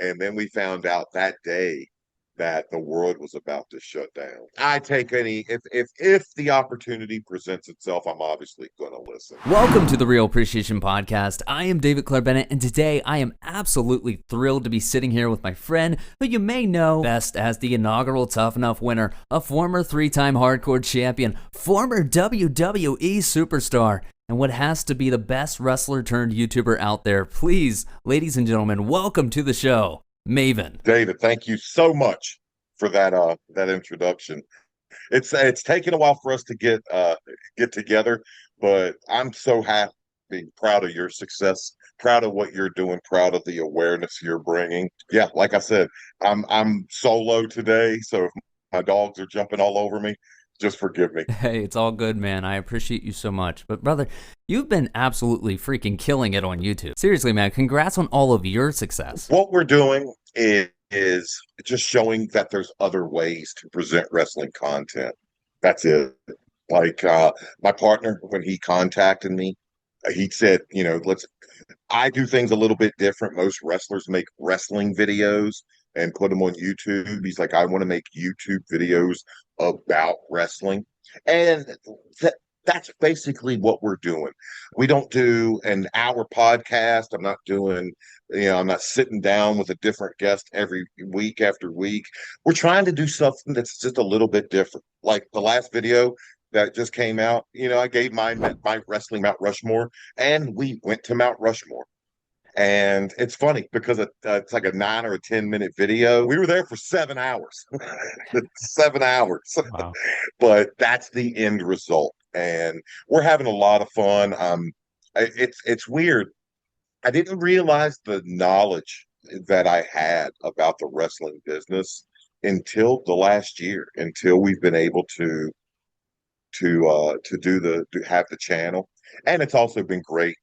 And then we found out that day that the world was about to shut down. I take any if the opportunity presents itself, I'm obviously going to listen. Welcome to the Real Appreciation Podcast. I am David Clair-Bennett, and today I am absolutely thrilled to be sitting here with my friend who you may know best as the inaugural Tough Enough winner, a former three-time hardcore champion, former WWE Superstar, and what has to be the best wrestler turned YouTuber out there. Please, ladies and gentlemen, welcome to the show, Maven. David, thank you so much for that introduction. It's taken a while for us to get together, but I'm so happy, proud of your success, proud of what you're doing, proud of the awareness you're bringing. Yeah, like I said, I'm solo today, so if my dogs are jumping all over me, just forgive me. Hey, it's all good, man. I appreciate you so much. But brother, you've been absolutely freaking killing it on YouTube. Seriously, man, congrats on all of your success. What we're doing is just showing that there's other ways to present wrestling content. That's it. Like my partner, when he contacted me, he said, I do things a little bit different. Most wrestlers make wrestling videos and put them on YouTube. He's like, I want to make YouTube videos about wrestling. And that's basically what we're doing. We don't do an hour podcast. I'm not sitting down with a different guest every week after week. We're trying to do something that's just a little bit different. Like the last video that just came out, I gave my wrestling Mount Rushmore, and we went to Mount Rushmore. And it's funny because it's like a 9 or a 10-minute video. We were there for 7 hours, 7 hours. Wow. But that's the end result, and we're having a lot of fun. It's weird. I didn't realize the knowledge that I had about the wrestling business until the last year, until we've been able to have the channel, and it's also been great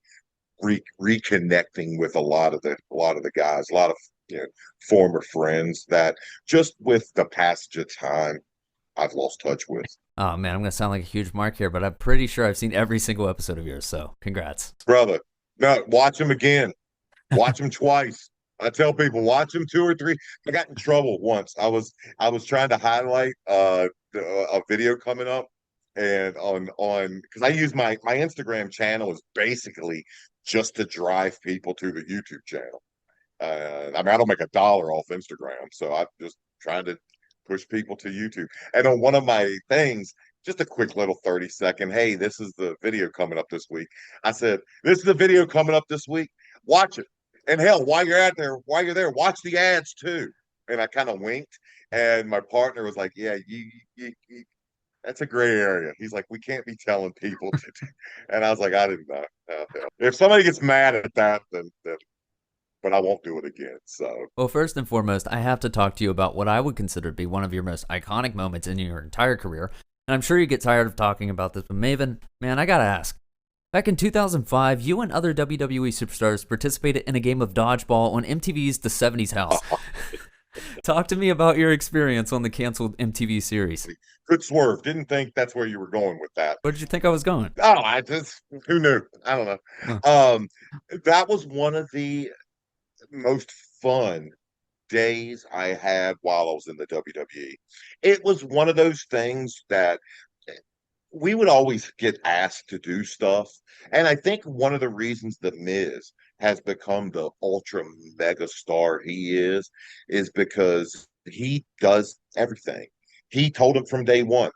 reconnecting with a lot of the guys, a lot of former friends that just with the passage of time I've lost touch with. Oh man, I'm gonna sound like a huge mark here, but I'm pretty sure I've seen every single episode of yours, so congrats. Brother, no, watch them again. Watch them twice. I tell people, watch them 2 or 3. I got in trouble once. I was trying to highlight a video coming up, and on because I use my Instagram channel is basically just to drive people to the YouTube channel. I don't make $1 off Instagram, so I'm just trying to push people to YouTube. And on one of my things, just a quick little 30-second, hey, this is the video coming up this week. I said, this is the video coming up this week. Watch it. And hell, while you're there, watch the ads too. And I kind of winked, and my partner was like, yeah, you that's a gray area. He's like, we can't be telling people to do. And I was like, I didn't know. If somebody gets mad at that, then but I won't do it again. So, well, first and foremost, I have to talk to you about what I would consider to be one of your most iconic moments in your entire career. And I'm sure you get tired of talking about this, but Maven, man, I gotta ask. Back in 2005, you and other WWE superstars participated in a game of dodgeball on MTV's The 70s House. Talk to me about your experience on the canceled MTV series. Good swerve. Didn't think that's where you were going with that. Where did you think I was going? Oh, who knew? I don't know. Huh. That was one of the most fun days I had while I was in the WWE. It was one of those things that we would always get asked to do stuff. And I think one of the reasons The Miz has become the ultra mega star he is because he does everything. He told him from day one,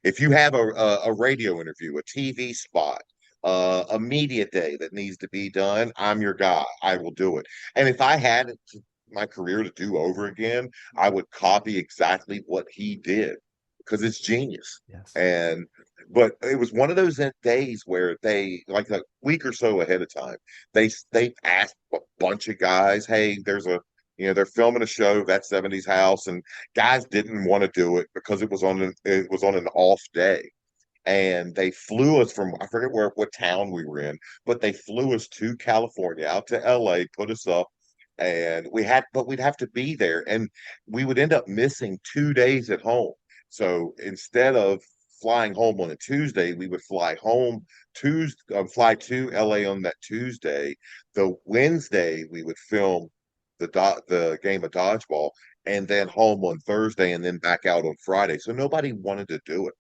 if you have a radio interview, a TV spot, a media day that needs to be done, I'm your guy. I will do it. And if I had my career to do over again, I would copy exactly what he did because it's genius. Yes. But it was one of those days where they, like a week or so ahead of time, they asked a bunch of guys, hey, they're filming a show, that 70s House, and guys didn't want to do it because it was on an off day. And they flew us from, I forget what town we were in, but they flew us to California, out to LA, put us up, and we'd have to be there, and we would end up missing 2 days at home. So instead of flying home on a Tuesday, we would fly to LA on that Tuesday. The Wednesday we would film the game of dodgeball, and then home on Thursday, and then back out on Friday. So nobody wanted to do it.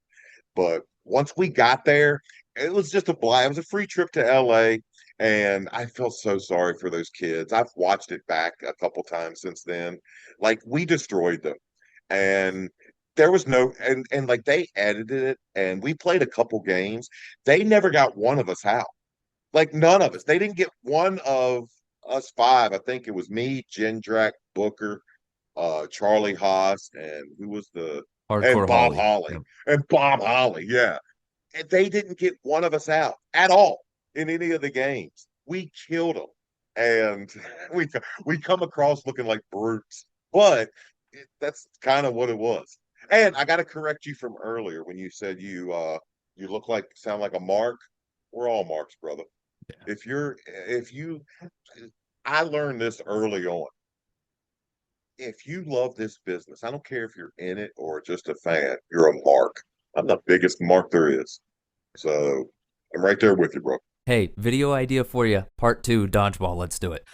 But once we got there, it was just a blast. It was a free trip to LA, and I felt so sorry for those kids. I've watched it back a couple times since then. Like, we destroyed them, and there was no and like, they edited it, and we played a couple games. They never got one of us out. Like, none of us. They didn't get one of us five. I think it was me, Jindrak, Booker, Charlie Haas, and who was the and Hardcore Bob Holly. Holly. Yep. And Bob Holly, yeah. And they didn't get one of us out at all in any of the games. We killed them. And we come across looking like brutes. But that's kind of what it was. And I got to correct you from earlier when you said you sound like a mark. We're all marks, brother. Yeah. If you I learned this early on. If you love this business, I don't care if you're in it or just a fan, you're a mark. I'm the biggest mark there is. So I'm right there with you, bro. Hey, video idea for you. Part 2, dodgeball. Let's do it.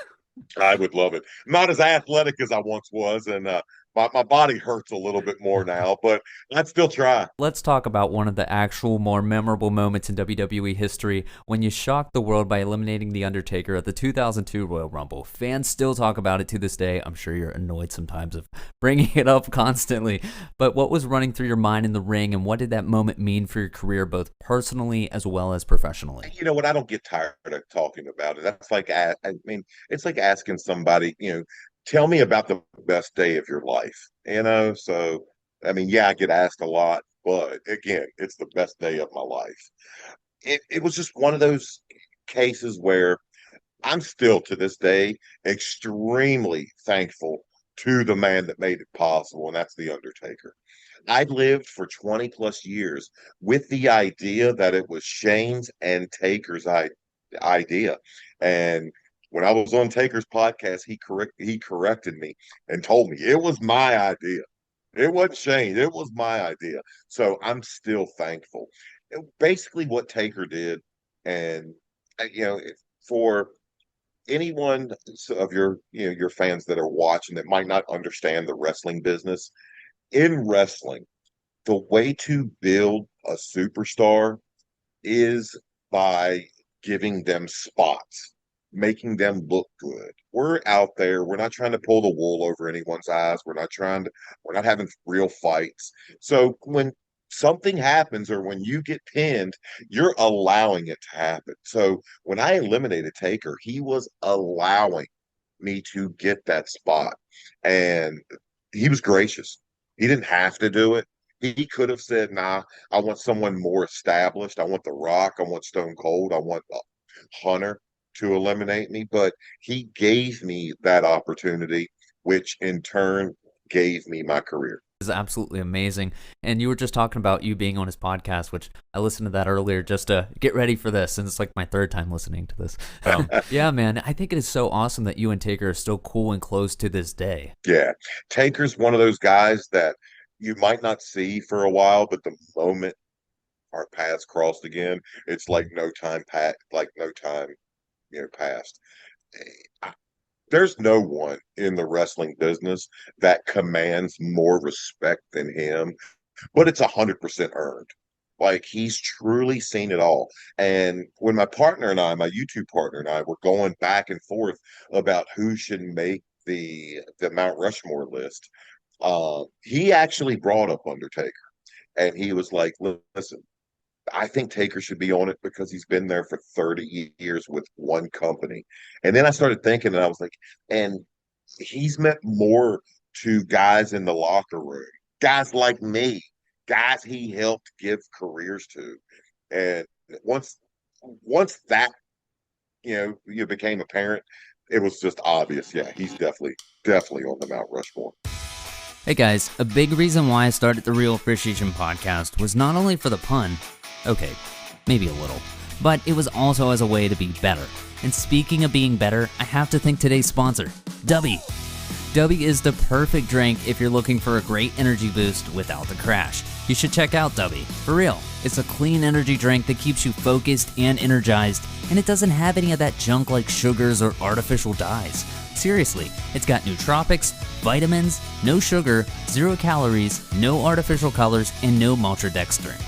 I would love it. Not as athletic as I once was, and my body hurts a little bit more now, but I'd still try. Let's talk about one of the actual more memorable moments in WWE history when you shocked the world by eliminating The Undertaker at the 2002 Royal Rumble. Fans still talk about it to this day. I'm sure you're annoyed sometimes of bringing it up constantly. But what was running through your mind in the ring, and what did that moment mean for your career, both personally as well as professionally? You know what? I don't get tired of talking about it. That's like, I mean, it's like asking somebody, tell me about the best day of your life. So I mean, yeah, I get asked a lot, but again, it's the best day of my life. It was just one of those cases where I'm still to this day extremely thankful to the man that made it possible, and that's the Undertaker. I lived for 20 plus years with the idea that it was Shane's and Taker's idea. And when I was on Taker's podcast, he corrected me and told me it was my idea. It wasn't Shane. It was my idea. So I'm still thankful. Basically, what Taker did, and for anyone of your fans that are watching that might not understand the wrestling business, in wrestling, the way to build a superstar is by giving them spots, making them look good. We're out there. We're not trying to pull the wool over anyone's eyes. We're not having real fights. So when something happens or when you get pinned, you're allowing it to happen. So when I eliminated Taker, he was allowing me to get that spot. And he was gracious. He didn't have to do it. He could have said, nah, I want someone more established. I want The Rock. I want Stone Cold. I want Hunter to eliminate me. But he gave me that opportunity, which in turn gave me my career. Is absolutely amazing. And you were just talking about you being on his podcast, which I listened to that earlier just to get ready for this, and it's like my third time listening to this. Yeah, man, I think it is so awesome that you and Taker are still cool and close to this day. Yeah, Taker's one of those guys that you might not see for a while, but the moment our paths crossed again, it's like no time passed. There's no one in the wrestling business that commands more respect than him, but it's 100% earned. Like, he's truly seen it all. And when my YouTube partner and I were going back and forth about who should make the Mount Rushmore list, he actually brought up Undertaker, and he was like, listen, I think Taker should be on it because he's been there for 30 years with one company. And then I started thinking, and I was like, and he's meant more to guys in the locker room, guys like me, guys he helped give careers to. And once that, you became apparent, it was just obvious. Yeah, he's definitely on the Mount Rushmore. Hey guys, a big reason why I started the Real Appreciation podcast was not only for the pun, okay, maybe a little, but it was also as a way to be better. And speaking of being better, I have to thank today's sponsor, Dubby. Dubby is the perfect drink if you're looking for a great energy boost without the crash. You should check out Dubby. For real, it's a clean energy drink that keeps you focused and energized, and it doesn't have any of that junk like sugars or artificial dyes. Seriously, it's got nootropics, vitamins, no sugar, 0 calories, no artificial colors, and no maltodextrin.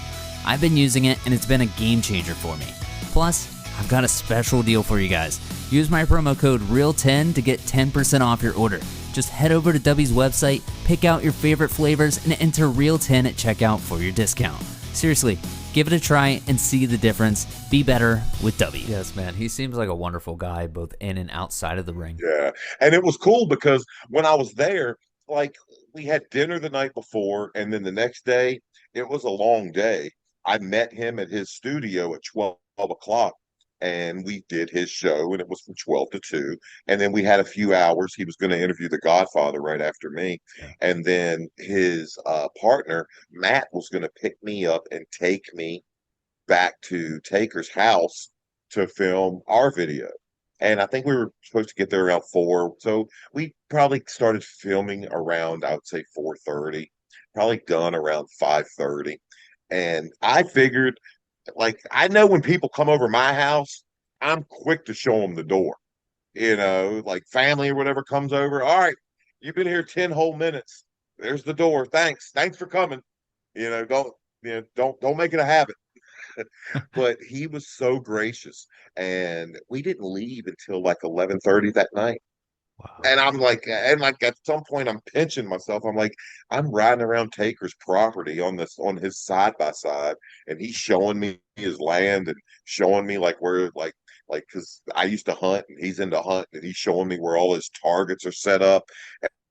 I've been using it and it's been a game changer for me. Plus, I've got a special deal for you guys. Use my promo code REAL10 to get 10% off your order. Just head over to W's website, pick out your favorite flavors, and enter REAL10 at checkout for your discount. Seriously, give it a try and see the difference. Be better with W. Yes, man. He seems like a wonderful guy, both in and outside of the ring. Yeah. And it was cool because when I was there, like we had dinner the night before, and then the next day, it was a long day. I met him at his studio at 12 o'clock, and we did his show, and it was from 12 to 2. And then we had a few hours. He was going to interview The Godfather right after me. Yeah. And then his partner, Matt, was going to pick me up and take me back to Taker's house to film our video. And I think we were supposed to get there around 4. So we probably started filming around, I would say 4:30, probably done around 5:30. And I figured, like, I know when people come over my house, I'm quick to show them the door. Like family or whatever comes over. All right, you've been here 10 whole minutes. There's the door. Thanks. Thanks for coming. Don't make it a habit. But he was so gracious, and we didn't leave until like 11:30 that night. Wow. And I'm like, at some point, I'm pinching myself. I'm like, I'm riding around Taker's property on his side by side, and he's showing me his land and showing me like where because I used to hunt and he's into hunting, and he's showing me where all his targets are set up,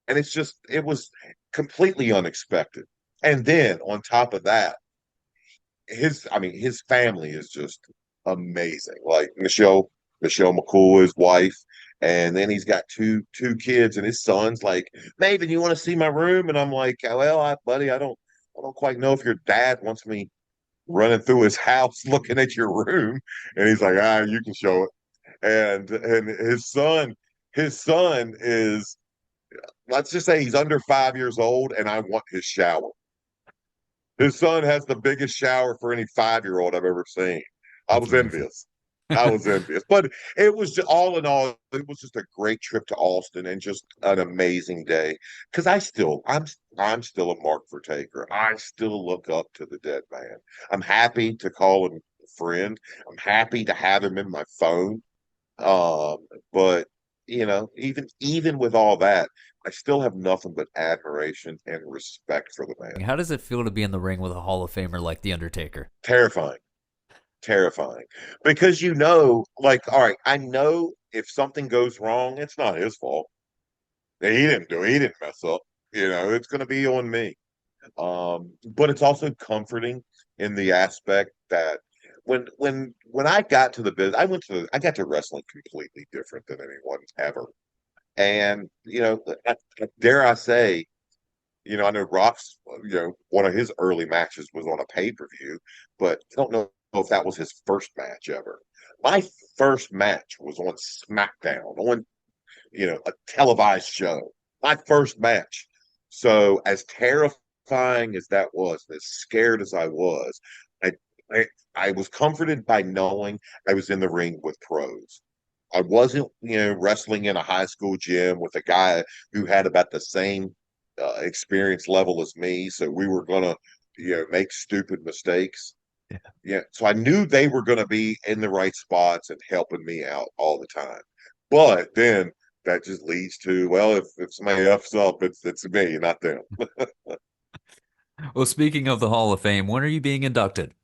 and it was completely unexpected. And then on top of that, his family is just amazing. Like Michelle McCool, his wife, and then he's got two kids, and his son's like, Maven, you want to see my room? And I'm like, well, buddy, I don't quite know if your dad wants me running through his house looking at your room. And he's like, you can show it. And his son is, let's just say he's under 5 years old, and I want his shower. His son has the biggest shower for any 5-year-old I've ever seen. I was envious. But it was just, all in all, it was just a great trip to Austin and just an amazing day. Because I'm still a mark for Taker. I still look up to the dead man. I'm happy to call him a friend. I'm happy to have him in my phone. But even with all that, I still have nothing but admiration and respect for the man. How does it feel to be in the ring with a Hall of Famer like The Undertaker? Terrifying. Because like, all right, I know if something goes wrong, it's not his fault. He didn't mess up. It's going to be on me. But it's also comforting in the aspect that when I got to the business, I got to wrestling completely different than anyone ever. And, dare I say, I know Rock's, one of his early matches was on a pay-per-view, but I don't know if that was his first match ever. My first match was on SmackDown, on, a televised show. My first match. So as terrifying as that was, as scared as I was, I was comforted by knowing I was in the ring with pros. I wasn't, wrestling in a high school gym with a guy who had about the same experience level as me. So we were going to, make stupid mistakes. Yeah. So I knew they were going to be in the right spots and helping me out all the time. But then that just leads to, well, if somebody F's up, it's me, not them. Well, speaking of the Hall of Fame, when are you being inducted?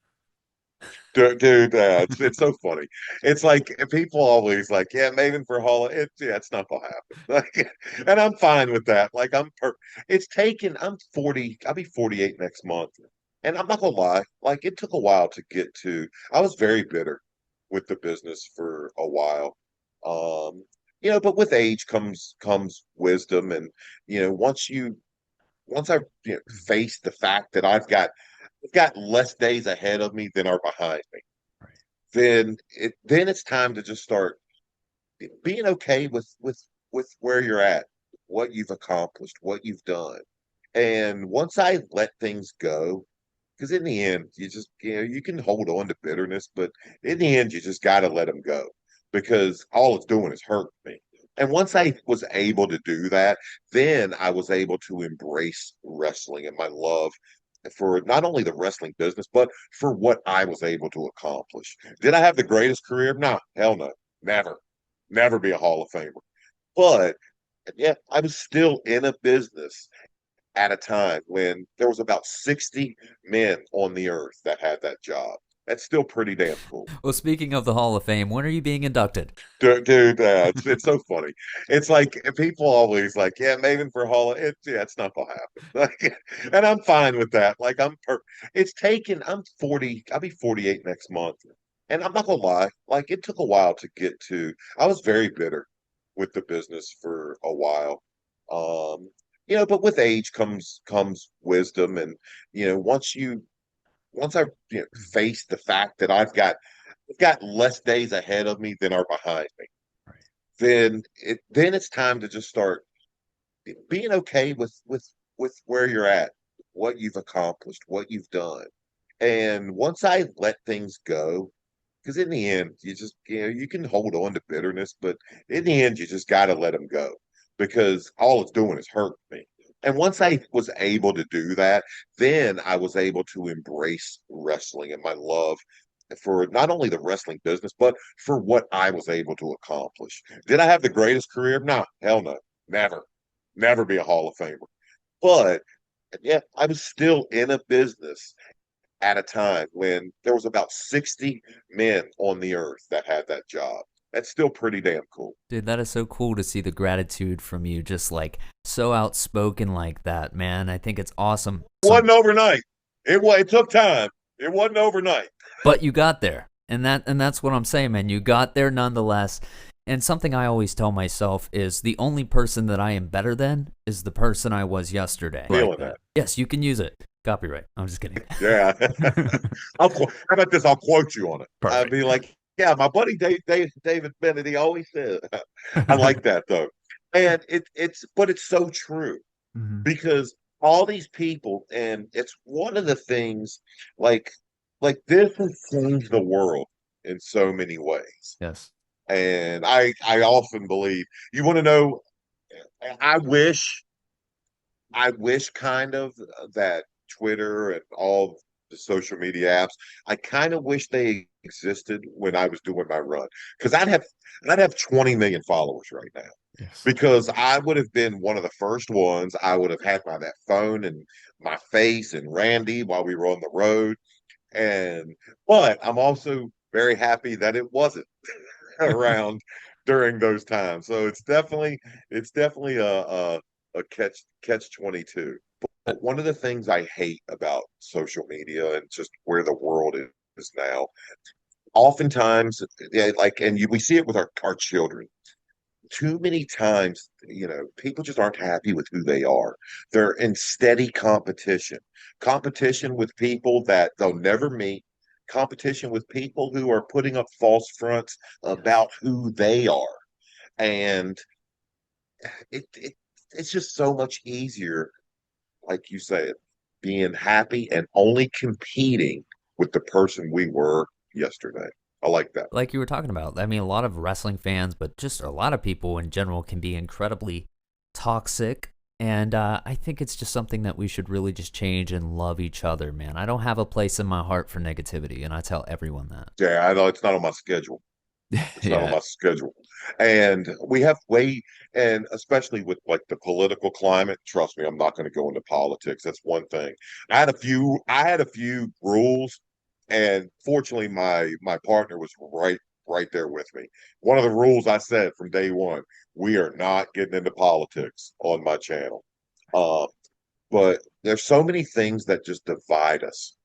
Dude, it's so funny. It's like people always like, yeah, Maven for Hall. It's not gonna happen. And I'm fine with that. Like I'm 40. I'll be 48 next month, and I'm not gonna lie. Like it took a while to get to. I was very bitter with the business for a while. But with age comes wisdom, and once I face the fact that I've got less days ahead of me than are behind me. Right. Then it's time to just start being okay with where you're at, what you've accomplished, what you've done. And once I let things go, because in the end, you just you can hold on to bitterness, but in the end, you just got to let them go because all it's doing is hurting me. And once I was able to do that, then I was able to embrace wrestling and my love for not only the wrestling business, but for what I was able to accomplish. Did I have the greatest career? No, hell no. Never. Never be a Hall of Famer. But yeah, I was still in a business at a time when there was about 60 men on the earth that had that job. That's still pretty damn cool. Well, speaking of the Hall of Fame, when are you being inducted? Dude, it's so funny. It's like people always like, yeah, Maven for Hall of yeah, it's not gonna happen. Like, and I'm fine with that. Like, it's taken. I'm 40. I'll be 48 next month, and I'm not gonna lie. Like, it took a while to get to. I was very bitter with the business for a while. Um, but with age comes wisdom, and once I face the fact that I've got less days ahead of me than are behind me, Right. then it's time to just start being okay with where you're at, what you've accomplished, what you've done. And once I let things go, because in the end, you can hold on to bitterness, but in the end, you just got to let them go because all it's doing is hurting me. And once I was able to do that, then I was able to embrace wrestling and my love for not only the wrestling business, but for what I was able to accomplish. Did I have the greatest career? No, hell no. Never. Never be a Hall of Famer. But yeah, I was still in a business at a time when there was about 60 men on the earth that had that job. That's still pretty damn cool. Dude, that is so cool to see the gratitude from you, just like so outspoken like that, man. I think it's awesome. It wasn't overnight. It took time. It wasn't overnight. But you got there. And that's what I'm saying, man. You got there nonetheless. And something I always tell myself is the only person that I am better than is the person I was yesterday. Feeling that. Yes, you can use it. Copyright. I'm just kidding. Yeah. How about this? I'll quote you on it. Perfect. I'd be like, yeah, my buddy David Bennett, he always said. I like that though. And but it's so true because all these people, and it's one of the things like this has changed the world in so many ways. Yes. And I often believe you want to know, I wish kind of that Twitter and all the social media apps, I kind of wish they existed when I was doing my run. Because I'd have 20 million followers right now. Yes. Because I would have been one of the first ones. I would have had that phone and my face and Randy while we were on the road. But I'm also very happy that it wasn't around during those times. So it's definitely a catch 22. But one of the things I hate about social media and just where the world is now, oftentimes, yeah, we see it with our children. Too many times, people just aren't happy with who they are. They're in steady competition with people that they'll never meet, competition with people who are putting up false fronts about who they are. And it's just so much easier, like you said, being happy and only competing with the person we were yesterday. I like that. Like you were talking about, I mean, a lot of wrestling fans, but just a lot of people in general can be incredibly toxic. And I think it's just something that we should really just change and love each other, man. I don't have a place in my heart for negativity, and I tell everyone that. Yeah, I know it's not on my schedule. It's not on my schedule. And and especially with like the political climate, trust me, I'm not going to go into politics. That's one thing. I had a few rules, and fortunately my partner was right there with me. One of the rules I said from day one, we are not getting into politics on my channel. Uh, but there's so many things that just divide us.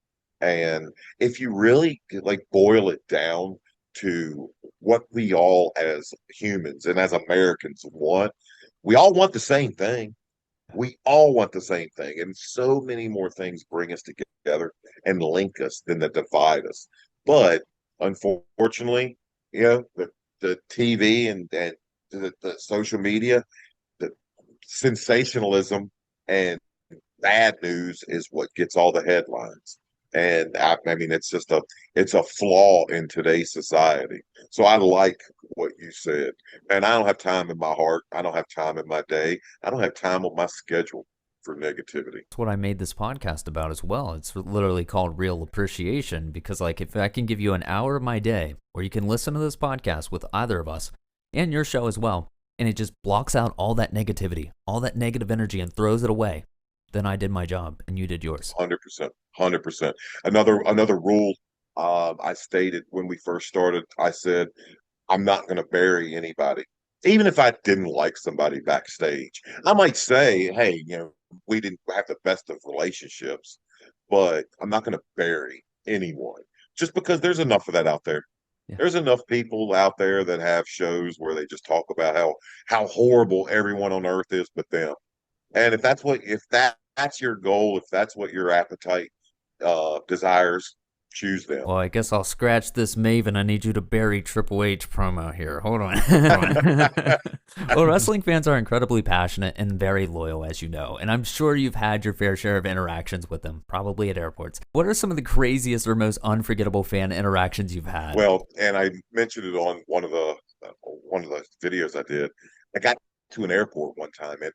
And if you really like boil it down to what we all as humans and as Americans want, we all want the same thing. We all want the same thing. And so many more things bring us together and link us than that divide us. But unfortunately, the TV and the social media, the sensationalism and bad news is what gets all the headlines. And I mean, it's a flaw in today's society. So I like what you said. And I don't have time in my heart. I don't have time in my day. I don't have time on my schedule for negativity. That's what I made this podcast about as well. It's literally called Real Appreciation because, like, if I can give you an hour of my day where you can listen to this podcast with either of us and your show as well, and it just blocks out all that negativity, all that negative energy and throws it away, then I did my job and you did yours. 100%. 100%. Another rule I stated when we first started, I said, I'm not going to bury anybody. Even if I didn't like somebody backstage, I might say, hey, we didn't have the best of relationships, but I'm not going to bury anyone just because there's enough of that out there. Yeah. There's enough people out there that have shows where they just talk about how horrible everyone on earth is but them. And if that's your goal, if that's what your appetite desires, choose them. Well, I guess I'll scratch this Maven. I need you to bury Triple H promo here. Hold on. Hold on. Well, wrestling fans are incredibly passionate and very loyal, as you know, and I'm sure you've had your fair share of interactions with them, probably at airports. What are some of the craziest or most unforgettable fan interactions you've had? Well, and I mentioned it on one of the videos I did. I got to an airport one time and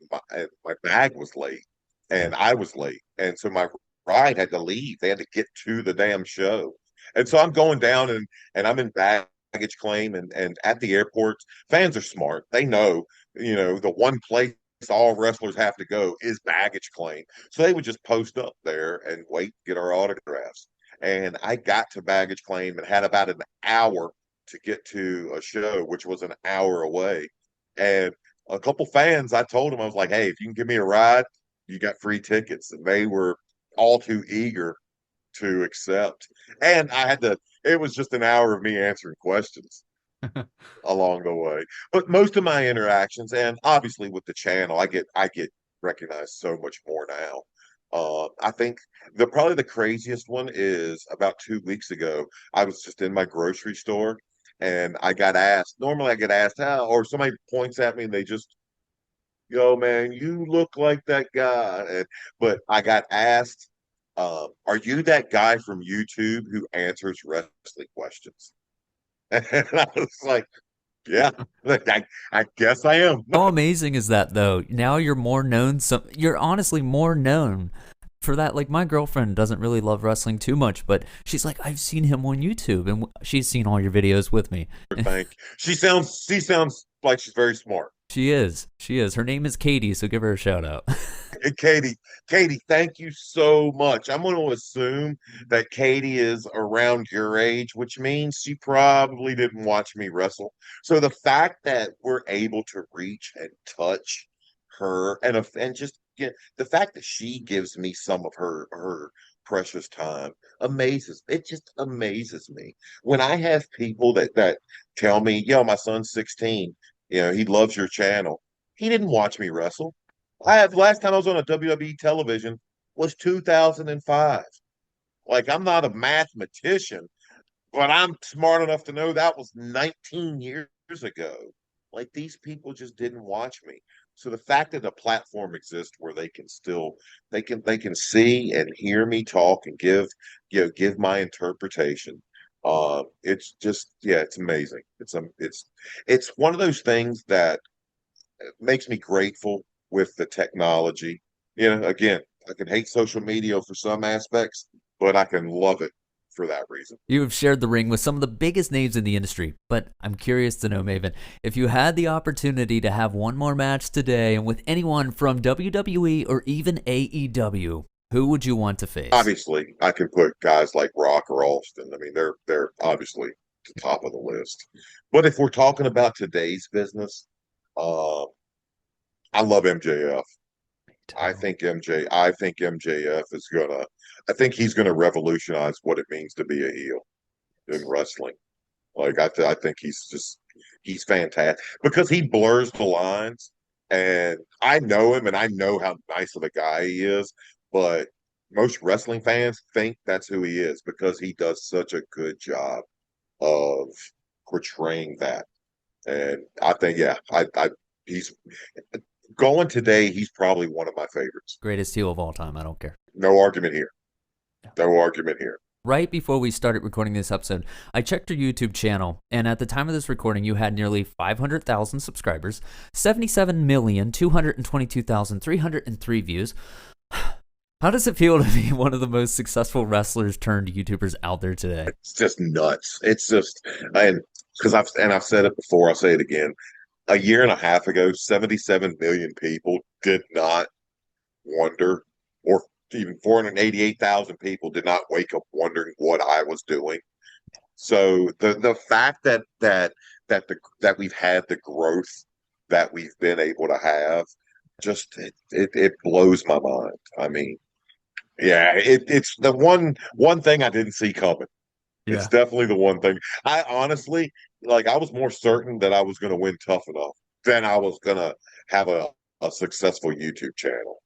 my bag was late and I was late. And so my ride had to leave. They had to get to the damn show. And so I'm going down and I'm in baggage claim and at the airport, fans are smart. They know, the one place all wrestlers have to go is baggage claim. So they would just post up there and wait to get our autographs. And I got to baggage claim and had about an hour to get to a show, which was an hour away. And a couple fans, I told them, I was like, hey, if you can give me a ride, you got free tickets. And they were all too eager to accept. And it was just an hour of me answering questions along the way. But most of my interactions, and obviously with the channel, I get recognized so much more now. I think probably the craziest one is about 2 weeks ago. I was just in my grocery store and I got asked. Normally I get asked how, or somebody points at me and they just, yo, man, you look like that guy. But I got asked, are you that guy from YouTube who answers wrestling questions? And I was like, yeah, I guess I am. How amazing is that, though? Now you're more known. You're honestly more known for that. Like, my girlfriend doesn't really love wrestling too much, but she's like, I've seen him on YouTube, and she's seen all your videos with me. Thank you. She sounds like she's very smart. She is. Her name is Katie, so give her a shout out. Hey, Katie, thank you so much. I'm going to assume that Katie is around your age, which means she probably didn't watch me wrestle. So the fact that we're able to reach and touch her and just the fact that she gives me some of her precious time just amazes me. When I have people that tell me, yo, my son's 16, he loves your channel. He didn't watch me wrestle. Last time I was on a WWE television was 2005. Like, I'm not a mathematician, but I'm smart enough to know that was 19 years ago. Like, these people just didn't watch me. So the fact that a platform exists where they can see and hear me talk and give my interpretation. It's just, it's amazing. It's one of those things that makes me grateful with the technology. Again, I can hate social media for some aspects, but I can love it for that reason. You have shared the ring with some of the biggest names in the industry, but I'm curious to know, Maven, if you had the opportunity to have one more match today and with anyone from WWE or even AEW, who would you want to face? Obviously, I can put guys like Rock or Austin. I mean, they're obviously the top of the list. But if we're talking about today's business, I love MJF. I think MJF I think he's gonna revolutionize what it means to be a heel in wrestling. Like, I think he's fantastic because he blurs the lines, and I know him and I know how nice of a guy he is, but most wrestling fans think that's who he is because he does such a good job of portraying that. And I think, he's going today. He's probably one of my favorites. Greatest heel of all time. I don't care. No argument here. No argument here. Right before we started recording this episode, I checked your YouTube channel, and at the time of this recording, you had nearly 500,000 subscribers, 77,222,303 views. How does it feel to be one of the most successful wrestlers turned YouTubers out there today? It's just nuts. It's just, and because I've said it before, I'll say it again. A year and a half ago, 77 million people did not wonder, or even 488,000 people did not wake up wondering what I was doing. So the fact that we've had the growth that we've been able to have, just it blows my mind. I mean, yeah, it's the one thing I didn't see coming. Yeah. It's definitely the one thing. I honestly, I was more certain that I was going to win Tough Enough than I was going to have a successful YouTube channel.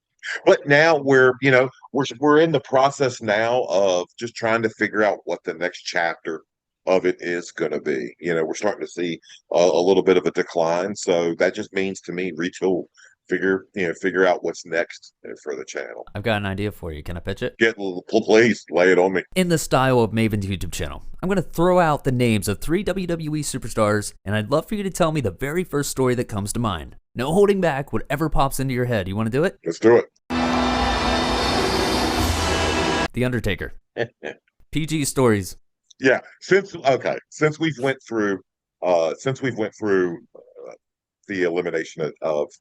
But now we're in the process now of just trying to figure out what the next chapter of it is going to be. We're starting to see a little bit of a decline, so that just means to me retool, figure out what's next for the channel. I've got an idea for you. Can I pitch it? Please lay it on me. In the style of Maven's YouTube channel, I'm going to throw out the names of 3 WWE superstars, and I'd love for you to tell me the very first story that comes to mind. No holding back, whatever pops into your head. You want to do it? Let's do it. The Undertaker. PG stories. Yeah. Since we've went through the elimination of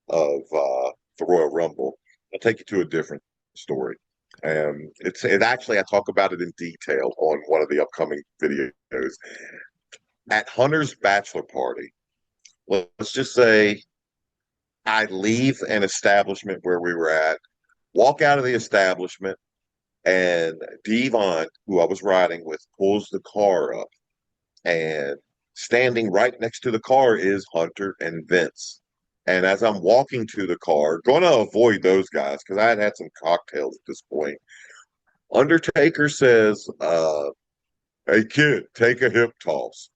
the Royal Rumble, I'll take you to a different story. It actually, I talk about it in detail on one of the upcoming videos. At Hunter's bachelor party, let's just say I leave an establishment where we were at, walk out of the establishment, and Devon, who I was riding with, pulls the car up, and standing right next to the car is Hunter and Vince. And as I'm walking to the car, going to avoid those guys because I had some cocktails at this point, Undertaker says, "Hey kid, take a hip toss."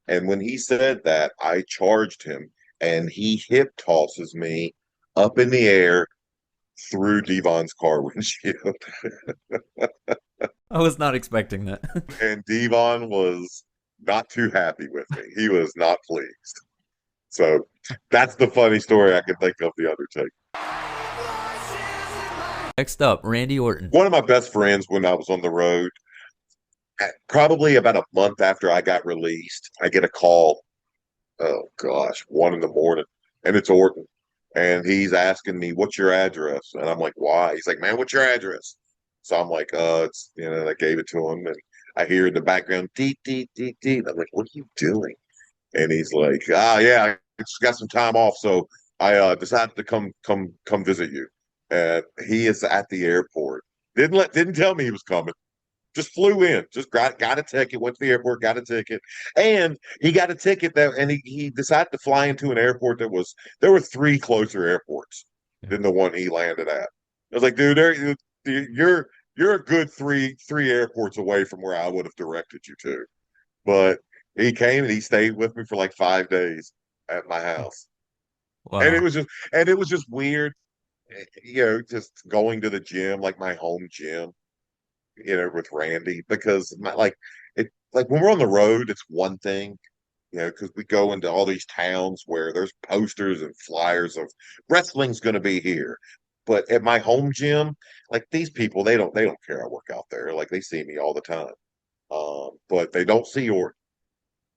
And when he said that, I charged him, and he hip tosses me up in the air through Devon's car windshield. I was not expecting that. And Devon was not too happy with me. He was not pleased. So that's the funny story I can think of the Undertaker. Next up, Randy Orton. One of my best friends when I was on the road, probably about a month after I got released, I get a call. Oh gosh, 1 a.m, and it's Orton. And he's asking me, "What's your address?" And I'm like, "Why?" He's like, "Man, what's your address?" So I'm like, it's, I gave it to him, and I hear in the background, deep, deep, deep, deep. I'm like, "What are you doing?" And he's like, yeah, I just got some time off, so I decided to come visit you. And he is at the airport. Didn't tell me he was coming. Just flew in. Just got a ticket. Went to the airport. Got a ticket, and he got a ticket and he decided to fly into an airport there were 3 closer airports than the one he landed at. I was like, dude, you're a good three airports away from where I would have directed you to, but he came and he stayed with me for like 5 days at my house. Wow. And it was just weird, just going to the gym, like my home gym, with Randy, because when we're on the road, it's one thing, because we go into all these towns where there's posters and flyers of wrestling's going to be here. But at my home gym, these people, they don't care I work out there. Like, they see me all the time. But they don't see Orton.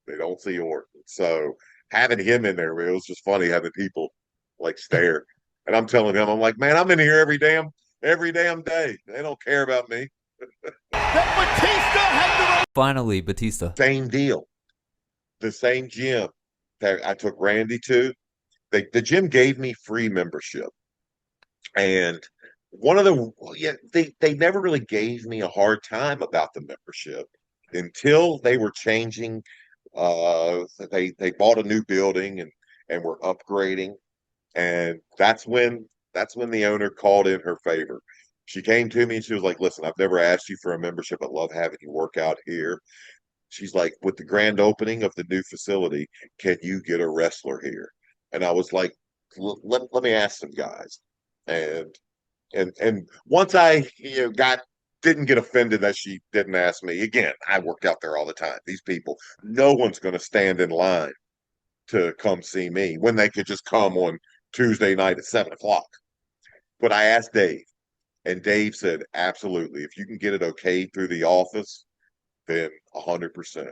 They don't see Orton. So having him in there, it was just funny having people stare. And I'm telling him, I'm like, "Man, I'm in here every damn day. They don't care about me." Finally, Batista. Same deal. The same gym that I took Randy to. The gym gave me free membership. And they never really gave me a hard time about the membership until they were changing. They bought a new building and were upgrading, and that's when the owner called in her favor. She came to me and she was like, "Listen, I've never asked you for a membership. I love having you work out here." She's like, "With the grand opening of the new facility, can you get a wrestler here?" And I was like, let me ask some guys. And once I got didn't get offended that she didn't ask me. Again, I work out there all the time. These people, no one's going to stand in line to come see me when they could just come on Tuesday night at 7 o'clock. But I asked Dave, and Dave said, absolutely. If you can get it okay through the office, then 100%.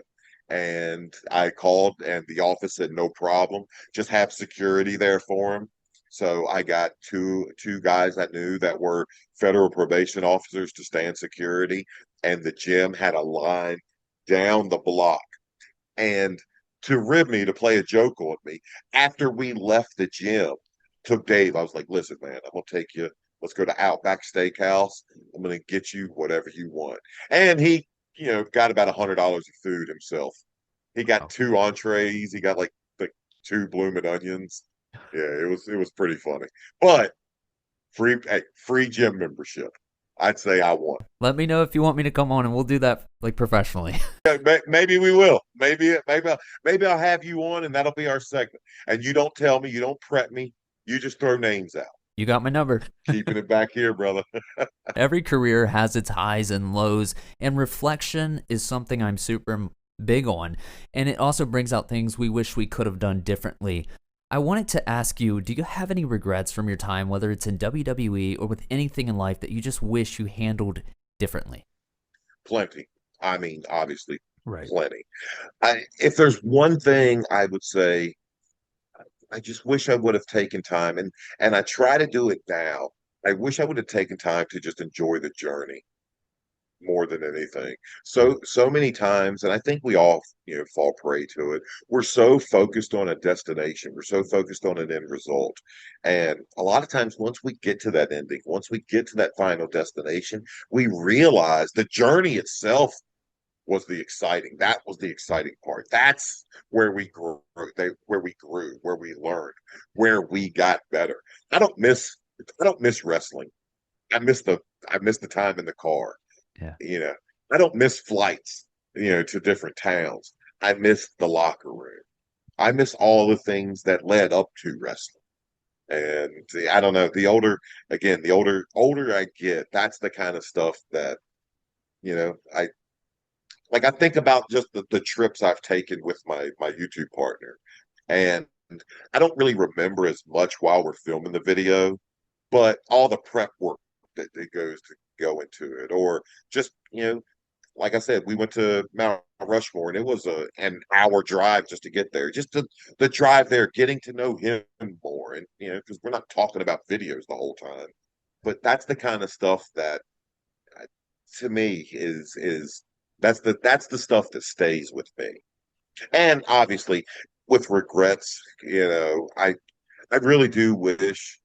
And I called, and the office said, no problem. Just have security there for him. So I got two guys I knew that were federal probation officers to stand security, and the gym had a line down the block. And to rib me, to play a joke on me, after we left the gym, took Dave. I was like, listen, man, I'm gonna take you. Let's go to Outback Steakhouse. I'm gonna get you whatever you want. And he, got about $100 of food himself. He got 2 entrees. He got like 2 blooming onions. Yeah, it was pretty funny. But free gym membership. I'd say I won. Let me know if you want me to come on, and we'll do that like professionally. Maybe we will. Maybe I'll have you on, and that'll be our segment. And you don't tell me, you don't prep me. You just throw names out. You got my number. Keeping it back here, brother. Every career has its highs and lows, and reflection is something I'm super big on. And it also brings out things we wish we could have done differently. I wanted to ask you, do you have any regrets from your time, whether it's in WWE or with anything in life that you just wish you handled differently? Plenty. I mean, obviously, right. Plenty. If there's one thing I would say, I just wish I would have taken time, and I try to do it now. I wish I would have taken time to just enjoy the journey more than anything. So many times, and I think we all, fall prey to it. We're so focused on a destination. We're so focused on an end result. And a lot of times, once we get to that ending, once we get to that final destination, we realize the journey itself was that was the exciting part. That's where we grew, where we learned, where we got better. I don't miss wrestling. I miss the time in the car. Yeah. I don't miss flights, to different towns. I miss the locker room. I miss all the things that led up to wrestling. And I don't know, the older I get, that's the kind of stuff that, I think about just the trips I've taken with my YouTube partner. And I don't really remember as much while we're filming the video, but all the prep work that goes to go into it, or just like I said, we went to Mount Rushmore, and it was an hour drive just to get there. Just the drive there, getting to know him more, and because we're not talking about videos the whole time, but that's the kind of stuff that, to me, is that's the stuff that stays with me. And obviously, with regrets, I really do wish.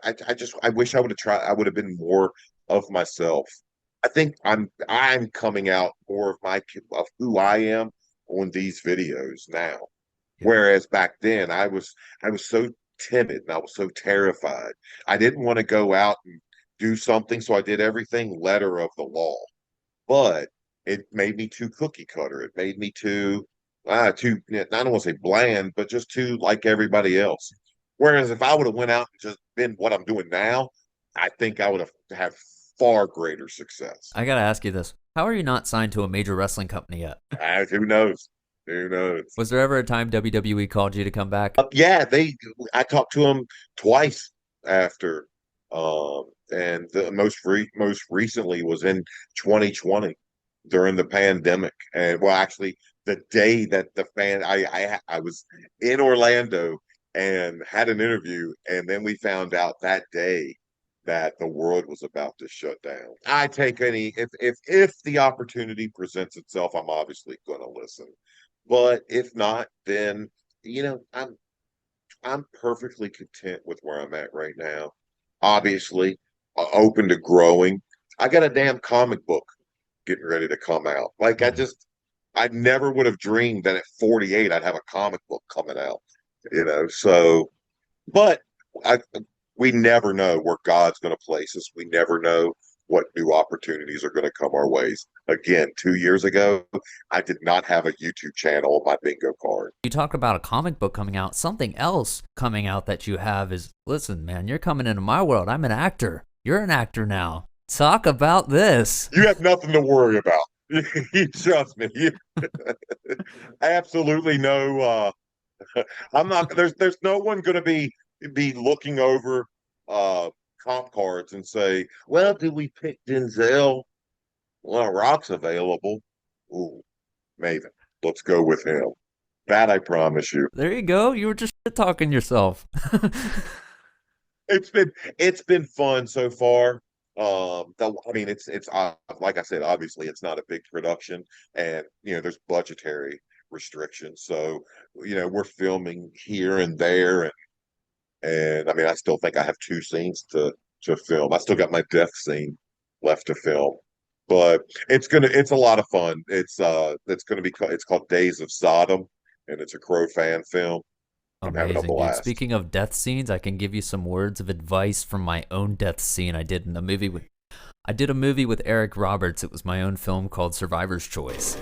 I wish I would have tried. I would have been more of myself. I think I'm coming out more of who I am on these videos now. Yeah. Whereas back then I was so timid, and I was so terrified. I didn't want to go out and do something, so I did everything letter of the law. But it made me too cookie cutter. It made me too I don't want to say bland, but just too like everybody else. Whereas if I would have went out and just been what I'm doing now, I think I would have had far greater success. I got to ask you this. How are you not signed to a major wrestling company yet? Who knows? Who knows? Was there ever a time WWE called you to come back? Yeah, I talked to them twice after, and the most recently was in 2020 during the pandemic. And well, actually, the day that I was in Orlando and had an interview, and then we found out that day that the world was about to shut down. I take if the opportunity presents itself, I'm obviously going to listen. But if not, then I'm perfectly content with where I'm at right now. Obviously, open to growing. I got a damn comic book getting ready to come out. Like I never would have dreamed that at 48 I'd have a comic book coming out. So, but we never know where God's going to place us. We never know what new opportunities are going to come our ways. Again, 2 years ago, I did not have a YouTube channel on my bingo card. You talk about a comic book coming out. Something else coming out that you have is, listen, man, you're coming into my world. I'm an actor. You're an actor now. Talk about this. You have nothing to worry about. You trust me. Absolutely no. I'm not. There's no one going to be looking over comp cards and say, "Well, do we pick Denzel? Well, Rock's available. Ooh, Maven. Let's go with him." That I promise you. There you go. You were just talking yourself. It's been fun so far. I mean, it's like I said, obviously it's not a big production, and there's budgetary restrictions. So we're filming here and there, and I mean, I still think I have 2 scenes to film. I still got my death scene left to film, but it's a lot of fun. It's called Days of Sodom, and it's a Crow fan film. I'm having a Amazing, dude. blast. Speaking of death scenes, I can give you some words of advice from my own death scene I did in a movie with. I did a movie with Eric Roberts. It was my own film called Survivor's Choice.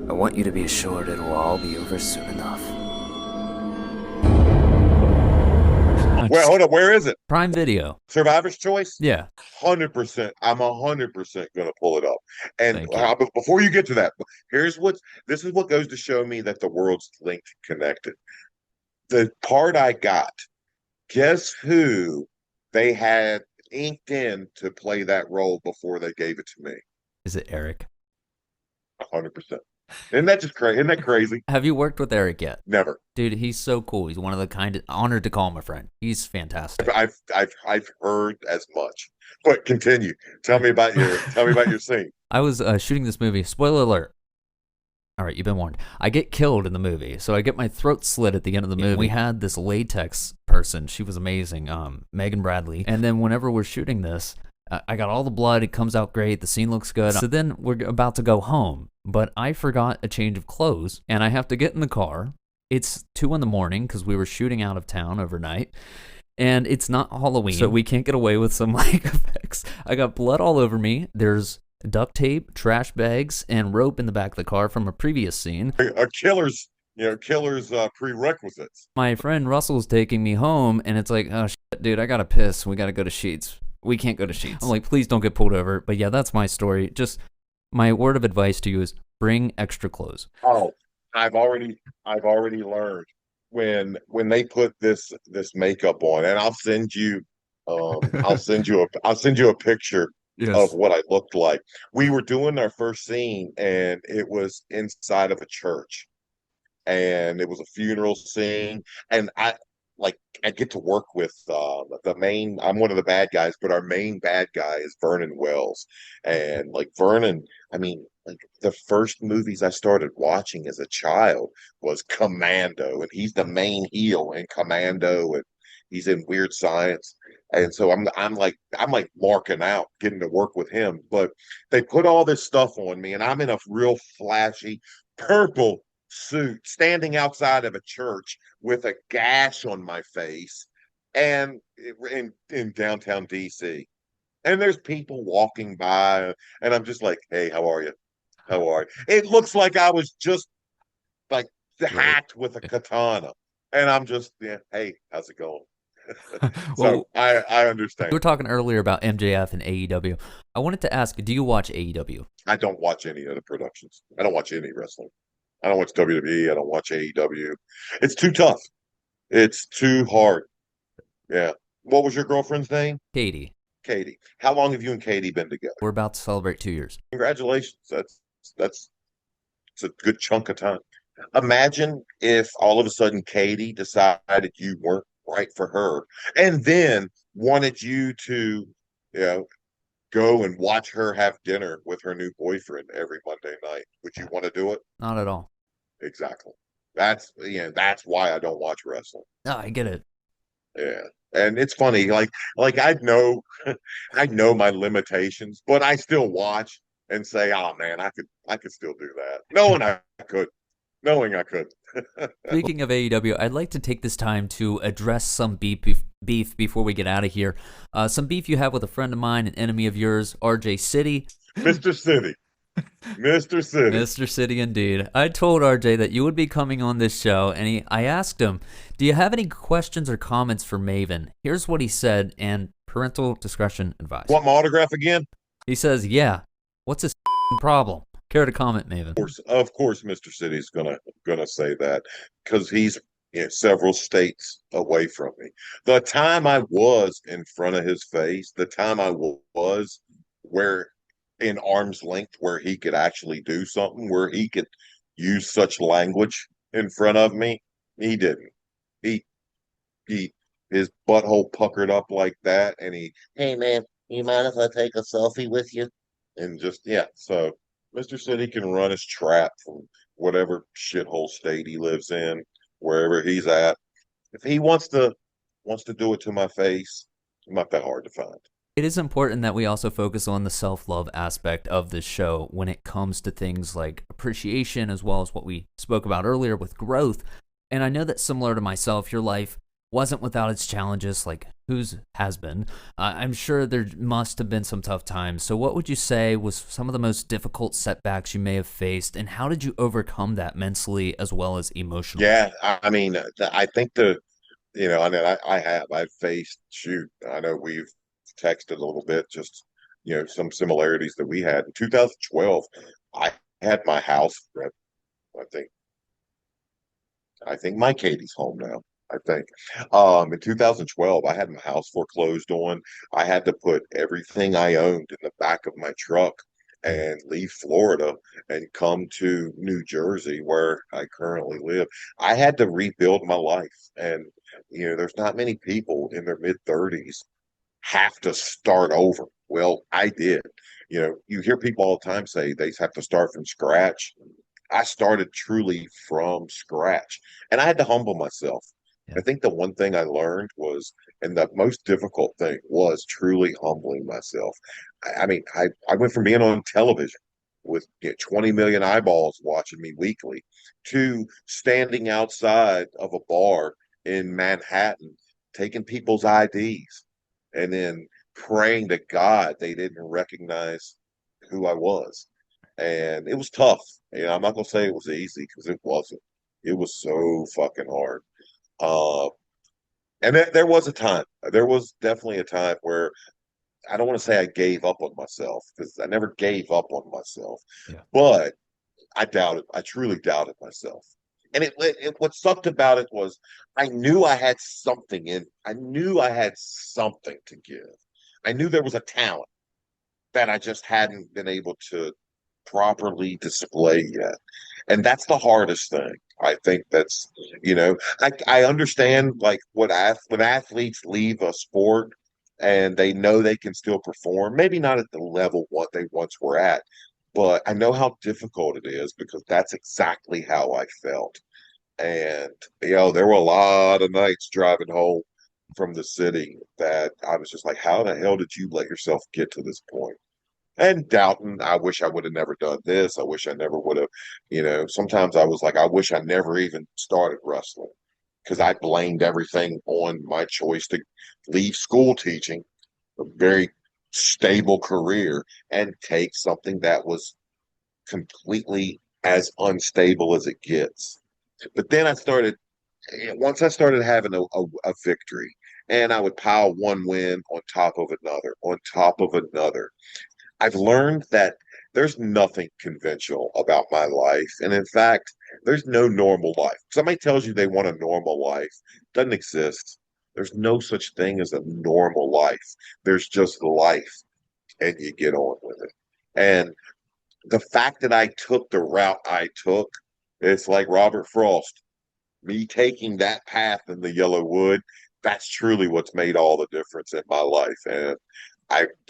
I want you to be assured it will all be over soon enough. Well, hold up. Where is it? Prime Video. Survivor's Choice? Yeah. 100%. I'm 100% going to pull it up. And Thank you. before you get to that, this is what goes to show me that the world's linked, connected. The part I got, guess who they had inked in to play that role before they gave it to me? Is it Eric? 100%. Isn't that just crazy? Isn't that crazy? Have you worked with Eric yet? Never. Dude, he's so cool. He's one of the kind of honored to call him a friend. He's fantastic. I've heard as much. But continue. Tell me about your scene. I was shooting this movie. Spoiler alert. All right, you've been warned. I get killed in the movie, so I get my throat slit at the end of the movie. We had this latex person. She was amazing, Megan Bradley. And then whenever we're shooting this, I got all the blood. It comes out great. The scene looks good. So then we're about to go home, but I forgot a change of clothes, and I have to get in the car. It's 2 a.m. because we were shooting out of town overnight, and it's not Halloween, so we can't get away with some effects. I got blood all over me. There's duct tape, trash bags, and rope in the back of the car from a previous scene. A killer's prerequisites. My friend Russell's taking me home, and it's like, oh, shit, dude, I gotta piss. We gotta go to Sheets. We can't go to Sheets. I'm like, please don't get pulled over. But yeah, that's my story. Just my word of advice to you is bring extra clothes. Oh, I've already learned when they put this makeup on, and I'll send you a picture of what I looked like. We were doing our first scene, and it was inside of a church, and it was a funeral scene, and I get to work with the main. I'm one of the bad guys, but our main bad guy is Vernon Wells, and Vernon. I mean, the first movies I started watching as a child was Commando, and he's the main heel in Commando, and he's in Weird Science, and so I'm like marking out getting to work with him. But they put all this stuff on me, and I'm in a real flashy purple suit standing outside of a church with a gash on my face and in downtown DC, and there's people walking by, and I'm just like, hey, how are you? It looks like I was just hacked with a katana, and I'm just, yeah, hey, how's it going? So well, I understand. We were talking earlier about MJF and AEW. I wanted to ask, do you watch AEW? I don't watch any of the productions. I don't watch any wrestling. I don't watch WWE. I don't watch AEW. It's too tough. It's too hard. Yeah. What was your girlfriend's name? Katie. How long have you and Katie been together? We're about to celebrate 2 years. Congratulations. That's a good chunk of time. Imagine if all of a sudden Katie decided you weren't right for her, and then wanted you to, go and watch her have dinner with her new boyfriend every Monday night. Would you want to do it? Not at all. Exactly. That's why I don't watch wrestling. No, I get it. Yeah. And it's funny, I know my limitations, but I still watch and say, oh man, I could still do that. Knowing I could. Speaking of AEW, I'd like to take this time to address some beef before we get out of here. Some beef you have with a friend of mine, an enemy of yours, RJ City. Mr. City. Mr. City, indeed. I told RJ that you would be coming on this show, and I asked him, Do you have any questions or comments for Maven? Here's what he said, and parental discretion advised. Want my autograph again? He says, yeah, what's his problem? Care to comment, Maven? Of course, Mr. City's gonna say that because he's several states away from me. The time I was in front of his face, the time I was where in arm's length where he could actually do something, where he could use such language in front of me, he didn't. He he his butthole puckered up like that, and hey man, you mind if I take a selfie with you? And just so Mr. City can run his trap from whatever shithole state he lives in, wherever he's at. If he wants to do it to my face, it's not that hard to find. It is important that we also focus on the self-love aspect of this show when it comes to things like appreciation, as well as what we spoke about earlier with growth. And I know that similar to myself, your life wasn't without its challenges, like whose has been. I'm sure there must have been some tough times. So what would you say was some of the most difficult setbacks you may have faced, and how did you overcome that mentally as well as emotionally? Yeah, I mean, I think I've faced, I know we've texted a little bit, just, some similarities that we had. In 2012, I had my house, I think, my Katie's home now. I think. In 2012, I had my house foreclosed on. I had to put everything I owned in the back of my truck and leave Florida and come to New Jersey, where I currently live. I had to rebuild my life. And, there's not many people in their mid-30s have to start over. Well, I did. You hear people all the time say they have to start from scratch. I started truly from scratch, and I had to humble myself. I think the one thing I learned was, and the most difficult thing was truly humbling myself. I mean, I went from being on television with 20 million eyeballs watching me weekly to standing outside of a bar in Manhattan, taking people's IDs and then praying to God they didn't recognize who I was. And it was tough. I'm not going to say it was easy, because it wasn't. It was so fucking hard. And there was a time. There was definitely a time where I don't want to say I gave up on myself, because I never gave up on myself. Yeah. But I truly doubted myself. And what sucked about it was I knew I had something to give. I knew there was a talent that I just hadn't been able to properly display yet. And that's the hardest thing. I think that's, I understand like when athletes leave a sport and they know they can still perform, maybe not at the level what they once were at, but I know how difficult it is, because that's exactly how I felt. And, there were a lot of nights driving home from the city that I was just like, how the hell did you let yourself get to this point? And doubting, I wish I would have never done this. I wish I never would have, sometimes I was like, I wish I never even started wrestling, because I blamed everything on my choice to leave school teaching, a very stable career, and take something that was completely as unstable as it gets. But then once I started having a victory, and I would pile one win on top of another, on top of another, I've learned that there's nothing conventional about my life. And in fact, there's no normal life. Somebody tells you they want a normal life, doesn't exist. There's no such thing as a normal life. There's just life, and you get on with it. And the fact that I took the route I took, it's like Robert Frost, me taking that path in the yellow wood, that's truly what's made all the difference in my life. And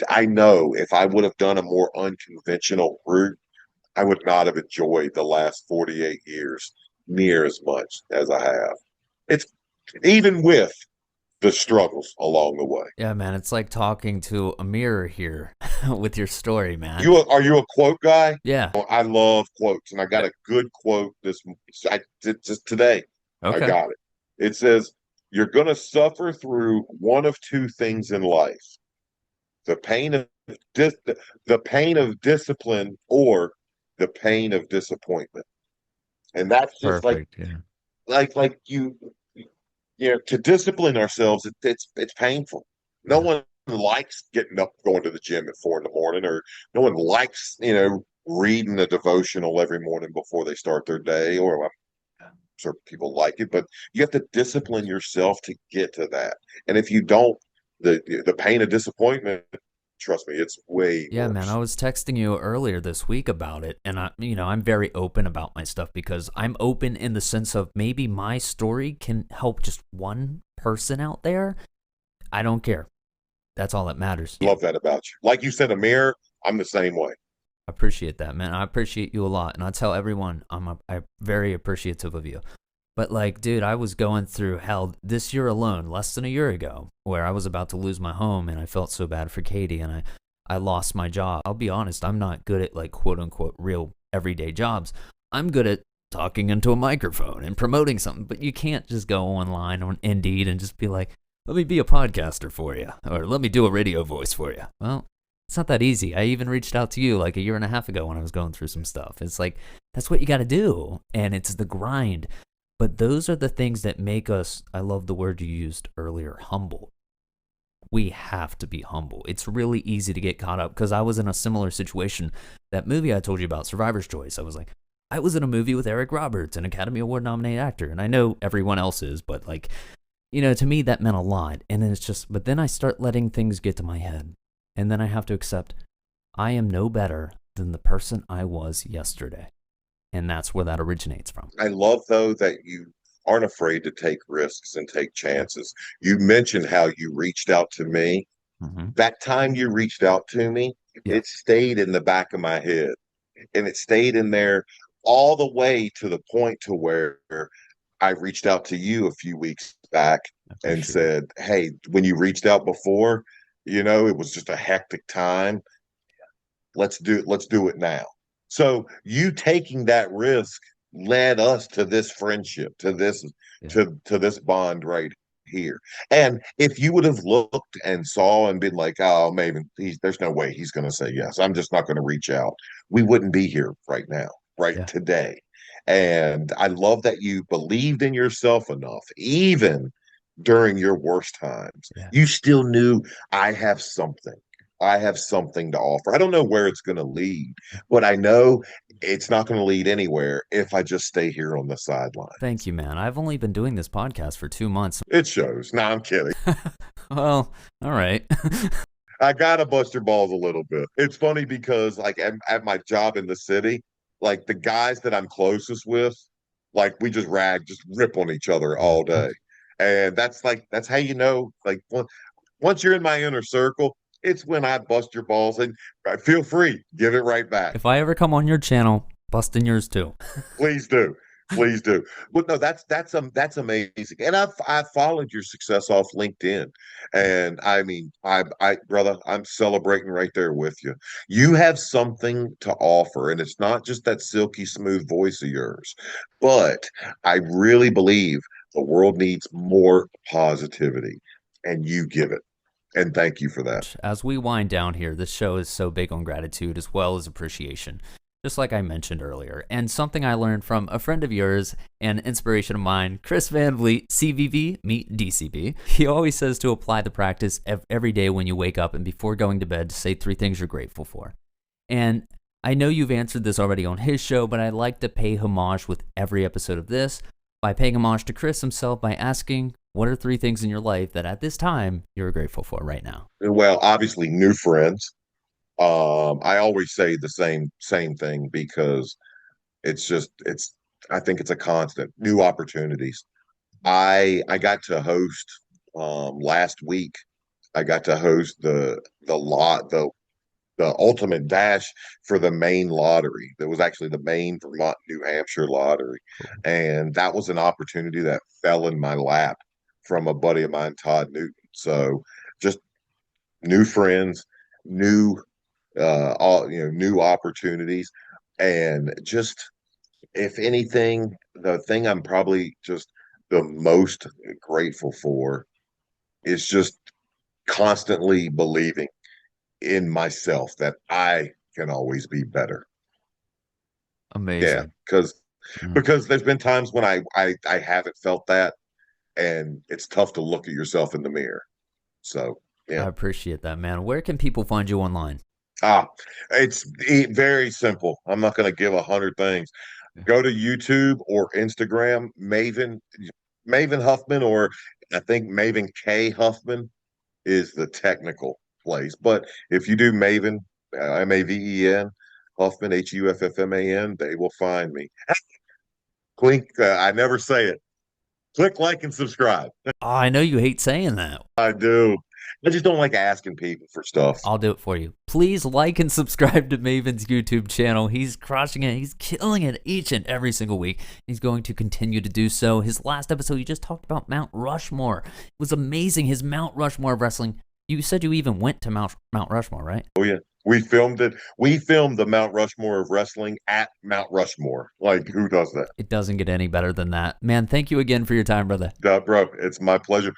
I know if I would have done a more unconventional route, I would not have enjoyed the last 48 years near as much as I have. It's even with the struggles along the way. Yeah, man, it's like talking to a mirror here with your story, man. Are you a quote guy? Yeah. I love quotes, and I got a good quote I did just today. Okay. I got it. It says, "You're going to suffer through one of two things in life: the pain of the pain of discipline, or the pain of disappointment." And that's just Perfect. Yeah. like you to discipline ourselves, it's painful. No Yeah. one likes getting up, going to the gym at 4 in the morning, or no one likes, reading a devotional every morning before they start their day. Or I'm sure people like it, but you have to discipline yourself to get to that. And if you don't, the pain of disappointment, trust me, it's way Yeah, man, I worse. was texting you earlier this week about it, and I'm very open about my stuff because I'm open in the sense of maybe my story can help just one person out there. I don't care. That's all that matters. Love that about you. Like you said, Amir, I'm the same way. I appreciate that, man. I appreciate you a lot, and I tell everyone I'm very appreciative of you. But like, dude, I was going through hell this year alone, less than a year ago, where I was about to lose my home, and I felt so bad for Katie, and I lost my job. I'll be honest, I'm not good at like quote unquote real everyday jobs. I'm good at talking into a microphone and promoting something, but you can't just go online on Indeed and just be like, let me be a podcaster for you, or let me do a radio voice for you. Well, it's not that easy. I even reached out to you like a year and a half ago when I was going through some stuff. It's like, that's what you got to do. And it's the grind. But those are the things that make us, I love the word you used earlier, humble. We have to be humble. It's really easy to get caught up because I was in a similar situation. That movie I told you about, Survivor's Choice, I was in a movie with Eric Roberts, an Academy Award nominated actor. And I know everyone else is, but like, to me that meant a lot. And it's just, but then I start letting things get to my head. And then I have to accept I am no better than the person I was yesterday. And that's where that originates from. I love, though, that you aren't afraid to take risks and take chances. You mentioned how you reached out to me. Mm-hmm. That time you reached out to me, Yeah. it stayed in the back of my head. And it stayed in there all the way to the point to where I reached out to you a few weeks back and said, hey, when you reached out before, it was just a hectic time. Let's do it now. So you taking that risk led us to this friendship, to this to this bond right here. And if you would have looked and saw and been like, oh, Maven, there's no way he's going to say yes. I'm just not going to reach out. We wouldn't be here right now, right today. And I love that you believed in yourself enough, even during your worst times. You still knew I have something. I have something to offer. I don't know where it's going to lead, but I know it's not going to lead anywhere if I just stay here on the sideline. Thank you, man. I've only been doing this podcast for 2 months. It shows. No, I'm kidding. Well, all right. I got to bust your balls a little bit. It's funny because like at my job in the city, like the guys that I'm closest with, like we just rip on each other all day. And that's how like once you're in my inner circle, it's when I bust your balls, and feel free, give it right back. If I ever come on your channel, busting yours too. Please do. Please do. But no, that's amazing. And I've followed your success off LinkedIn. And I mean, I brother, I'm celebrating right there with you. You have something to offer, and it's not just that silky smooth voice of yours. But I really believe the world needs more positivity, and you give it. And thank you for that. As we wind down here, this show is so big on gratitude as well as appreciation, just like I mentioned earlier. And something I learned from a friend of yours and inspiration of mine, Chris Van Vliet, CVV, meet DCB. He always says to apply the practice every day when you wake up and before going to bed to say 3 things you're grateful for. And I know you've answered this already on his show, but I'd like to pay homage with every episode of this by paying homage to Chris himself by asking, what are 3 things in your life that at this time you're grateful for right now? Well, obviously new friends. I always say the same thing because I think it's a constant. New opportunities. I got to host last week. I got to host the ultimate dash for the Maine lottery. That was actually the Maine Vermont New Hampshire lottery. And that was an opportunity that fell in my lap from a buddy of mine, Todd Newton. So just new friends, new new opportunities. And just if anything, the thing I'm probably just the most grateful for is just constantly believing in myself that I can always be better. Amazing. Yeah, because there's been times when I haven't felt that, and it's tough to look at yourself in the mirror. So, I yeah. appreciate that, man. Where can people find you online? Ah, it's very simple. I'm not going to give 100 things. Go to YouTube or Instagram, Maven Huffman, or I think Maven K Huffman is the technical place. But if you do Maven, Maven, Huffman, Huffman, they will find me. Click, I never say it. Click, like, and subscribe. Oh, I know you hate saying that. I do. I just don't like asking people for stuff. I'll do it for you. Please like and subscribe to Maven's YouTube channel. He's crushing it. He's killing it each and every single week. He's going to continue to do so. His last episode, you just talked about Mount Rushmore. It was amazing. His Mount Rushmore of wrestling. You said you even went to Mount Rushmore, right? Oh, yeah. We filmed it. We filmed the Mount Rushmore of wrestling at Mount Rushmore. Like, who does that? It doesn't get any better than that. Man, thank you again for your time, brother. Bro, it's my pleasure.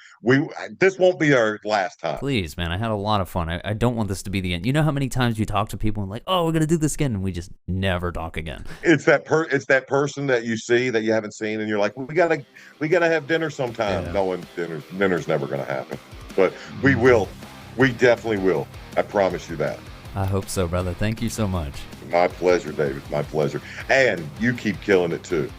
This won't be our last time. Please, man, I had a lot of fun. I don't want this to be the end. You know how many times you talk to people and like, oh, we're going to do this again, and we just never talk again. It's that person that you see that you haven't seen, and you're like, we gotta have dinner sometime. Yeah. Knowing dinner's never going to happen. But we will. We definitely will. I promise you that. I hope so, brother. Thank you so much. My pleasure, David. My pleasure. And you keep killing it too.